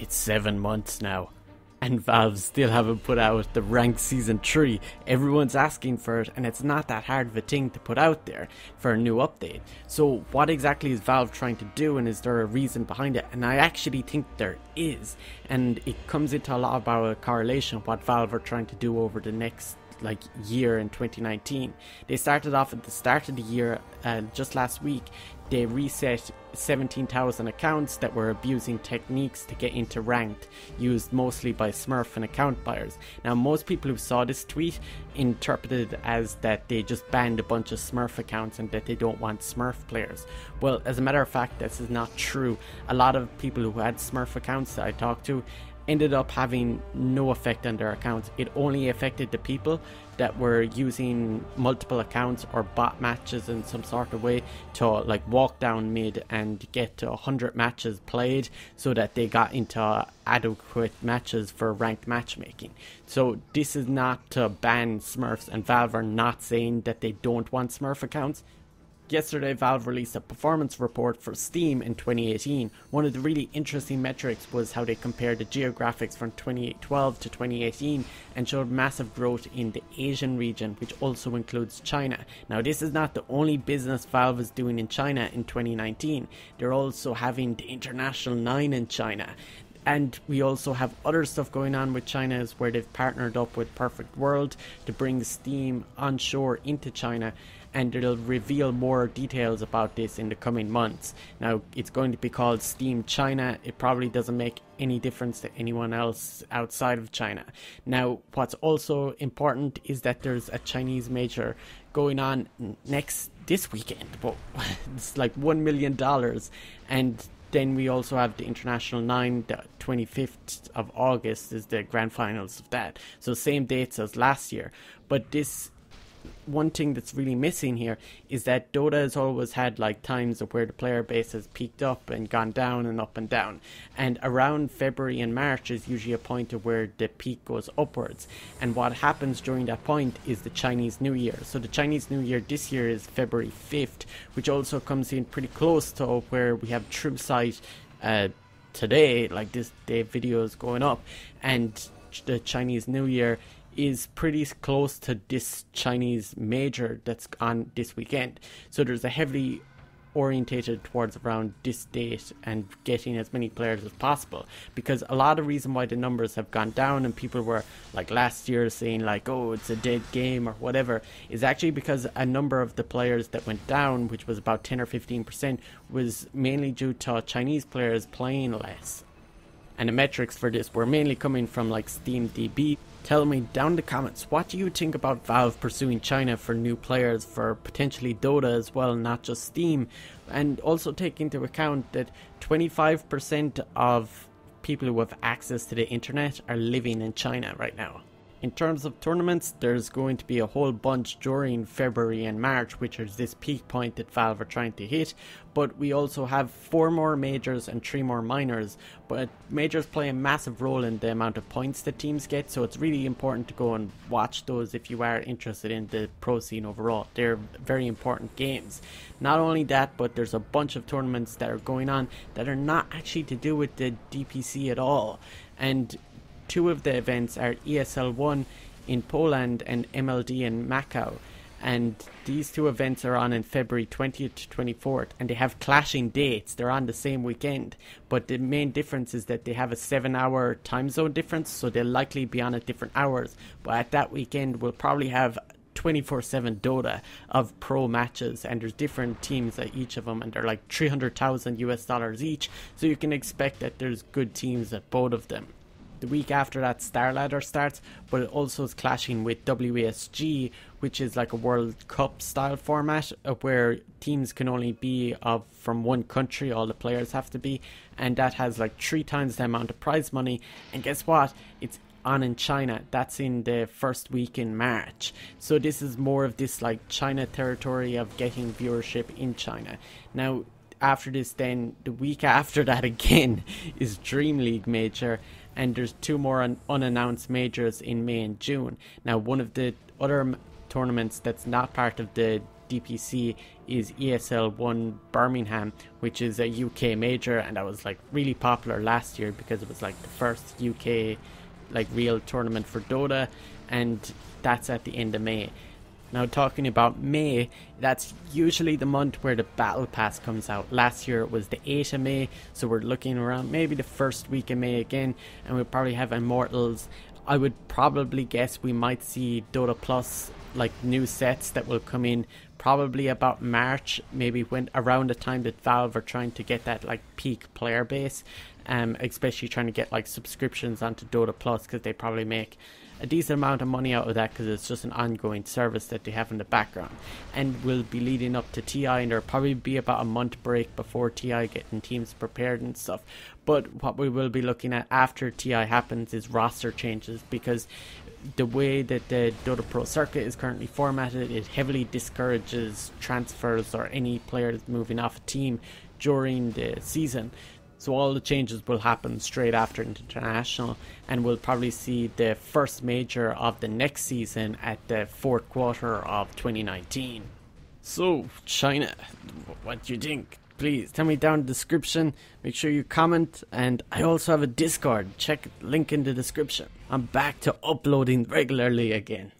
It's 7 months now, and Valve still haven't put out the ranked season 3. Everyone's asking for it, and it's not that hard of a thing to put out there for a new update. So what exactly is Valve trying to do, and is there a reason behind it? And I actually think there is, and it comes into a lot about a correlation of what Valve are trying to do over the next year in 2019. They started off at the start of the year, just last week. They reset 17,000 accounts that were abusing techniques to get into ranked, used mostly by Smurf and account buyers. Now, most people who saw this tweet interpreted it as that they just banned a bunch of Smurf accounts and that they don't want Smurf players. Well, as a matter of fact, this is not true. A lot of people who had Smurf accounts that I talked to ended up having no effect on their accounts. It only affected the people that were using multiple accounts or bot matches in some sort of way to walk down mid and get to 100 matches played so that they got into adequate matches for ranked matchmaking. So this is not to ban Smurfs, and Valve are not saying that they don't want Smurf accounts. Yesterday, Valve released a performance report for Steam in 2018. One of the really interesting metrics was how they compared the geographics from 2012 to 2018 and showed massive growth in the Asian region, which also includes China. Now, this is not the only business Valve is doing in China in 2019. They're also having the International 9 in China. And we also have other stuff going on with China, is where they've partnered up with Perfect World to bring Steam onshore into China, and they'll reveal more details about this in the coming months. Now, it's going to be called Steam China. It probably doesn't make any difference to anyone else outside of China. Now, what's also important is that there's a Chinese major going on this weekend, but it's like $1 million, and then we also have the International 9, the 25th of August is the grand finals of that. So same dates as last year. But this one thing that's really missing here is that Dota has always had times of where the player base has peaked up and gone down and up and down. And around February and March is usually a point of where the peak goes upwards. And what happens during that point is the Chinese New Year. So the Chinese New Year this year is February 5th, which also comes in pretty close to where we have True Sight today, this day video is going up. And the Chinese New Year is pretty close to this Chinese major that's on this weekend. So there's a heavily orientated towards around this date and getting as many players as possible, because a lot of reason why the numbers have gone down and people were last year saying oh, it's a dead game or whatever, is actually because a number of the players that went down, which was about 10 or 15%, was mainly due to Chinese players playing less. And the metrics for this were mainly coming from SteamDB. Tell me down in the comments, what do you think about Valve pursuing China for new players for potentially Dota as well, not just Steam? And also take into account that 25% of people who have access to the internet are living in China right now. In terms of tournaments, there's going to be a whole bunch during February and March, which is this peak point that Valve are trying to hit. But we also have 4 more majors and 3 more minors. But majors play a massive role in the amount of points that teams get, so it's really important to go and watch those if you are interested in the pro scene overall. They're very important games. Not only that, but there's a bunch of tournaments that are going on that are not actually to do with the DPC at all. And 2 of the events are ESL 1 in Poland and MLD in Macau, and these 2 events are on in February 20th to 24th, and they have clashing dates. They're on the same weekend, but the main difference is that they have a 7-hour time zone difference, so they'll likely be on at different hours. But at that weekend we'll probably have 24/7 Dota of pro matches, and there's different teams at each of them, and they're $300,000 each, so you can expect that there's good teams at both of them. The week after that, Star Ladder starts, but it also is clashing with WSG, which is a World Cup style format where teams can only be from one country, all the players have to be, and that has 3 times the amount of prize money. And guess what? It's on in China. That's in the first week in March. So this is more of this China territory of getting viewership in China. Now, after this, then the week after that again is Dream League Major, and there's 2 more unannounced majors in May and June. Now, one of the other tournaments that's not part of the DPC is ESL1 Birmingham, which is a UK major, and that was like really popular last year because it was like the first UK like real tournament for Dota, and that's at the end of May. Now, talking about May, that's usually the month where the Battle Pass comes out. Last year it was the 8th of May, so we're looking around maybe the first week of May again, and we'll probably have Immortals. I would probably guess we might see Dota Plus, like new sets that will come in probably about March, maybe when around the time that Valve are trying to get that like peak player base, especially trying to get like subscriptions onto Dota Plus, because they probably make a decent amount of money out of that because it's just an ongoing service that they have in the background, and will be leading up to TI, and there'll probably be about a month break before TI getting teams prepared and stuff. But what we will be looking at after TI happens is roster changes, because the way that the Dota Pro circuit is currently formatted, it heavily discourages transfers or any players moving off a team during the season. So all the changes will happen straight after international, and we'll probably see the first major of the next season at the fourth quarter of 2019. So, China, what do you think? Please tell me down in the description. Make sure you comment, and I also have a Discord. Check link in the description. I'm back to uploading regularly again.